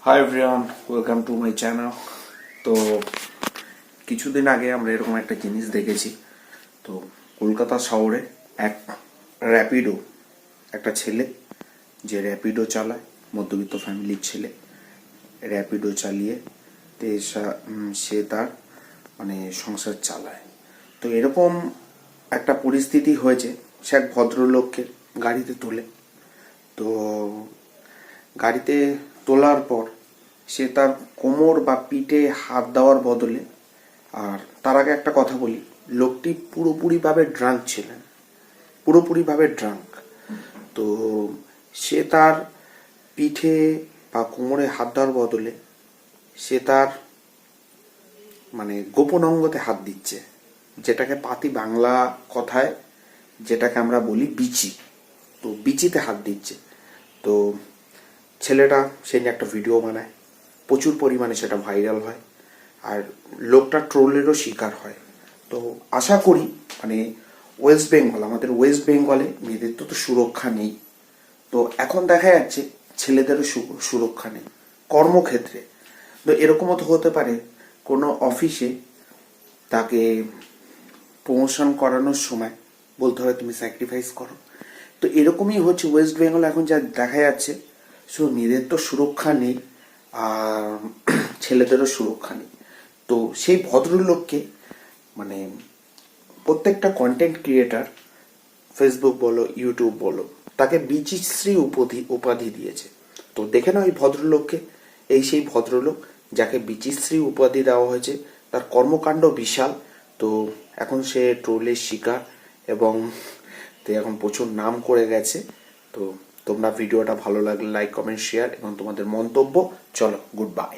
Hi everyone, welcome to my channel. তো কিছুদিন আগে আমরা এরকম একটা জিনিস দেখেছি। তো কলকাতা শহরে এক র্যাপিডো, একটা ছেলে যে র্যাপিডো চালায়, মধ্যবিত্ত ফ্যামিলির ছেলে, র্যাপিডো চালিয়ে সে তার সংসার চালায়। তো এরকম একটা পরিস্থিতি হয়েছে, সে এক ভদ্রলোককে গাড়িতে তোলে। তো গাড়িতে তোলার পর সে তার কোমর বা পিঠে হাত দেওয়ার বদলে, আর তার আগে একটা কথা বলি, লোকটি পুরোপুরিভাবে ড্রাঙ্ক ছিলেন, পুরোপুরিভাবে ড্রাঙ্ক। তো সে তার পিঠে বা কোমরে হাত দেওয়ার বদলে সে তার গোপন অঙ্গতে হাত দিচ্ছে, যেটাকে পাতি বাংলা কথায় যেটাকে আমরা বলি বিচি। তো বিচিতে হাত দিচ্ছে। তো ছেলেটা সে নিয়ে একটা ভিডিও বানায়, প্রচুর পরিমাণে সেটা ভাইরাল হয়, আর লোকটা ট্রোলেরও শিকার হয়। তো আশা করি ওয়েস্ট বেঙ্গল, আমাদের ওয়েস্ট বেঙ্গলে মেয়েদের তো সুরক্ষা নেই। তো এখন দেখা যাচ্ছে ছেলেদেরও সুরক্ষা নেই কর্মক্ষেত্রে। তো এরকমও তো হতে পারে কোনো অফিসে তাকে প্রমোশন করানোর সময় বলতে হবে তুমি স্যাক্রিফাইস করো। তো এরকমই হচ্ছে ওয়েস্ট বেঙ্গল এখন যা দেখা যাচ্ছে। শুধু মেয়েদের তো সুরক্ষা নেই, আর ছেলেদেরও সুরক্ষা নেই। তো সেই ভদ্রলোককে প্রত্যেকটা কন্টেন্ট ক্রিয়েটার, ফেসবুক বলো ইউটিউব বলো, তাকে বিচিশ্রী উপাধি দিয়েছে। তো দেখে নাও এই ভদ্রলোককে, এই সেই ভদ্রলোক যাকে বিচিশ্রী উপাধি দেওয়া হয়েছে। তার কর্মকাণ্ড বিশাল। তো এখন সে ট্রোলের শিকার, এবং এখন প্রচুর নাম করে গেছে। তো তোমরা ভিডিওটা ভালো লাগলে লাইক, কমেন্ট, শেয়ার এবং তোমাদের মন্তব্য। চলো, গুড বাই।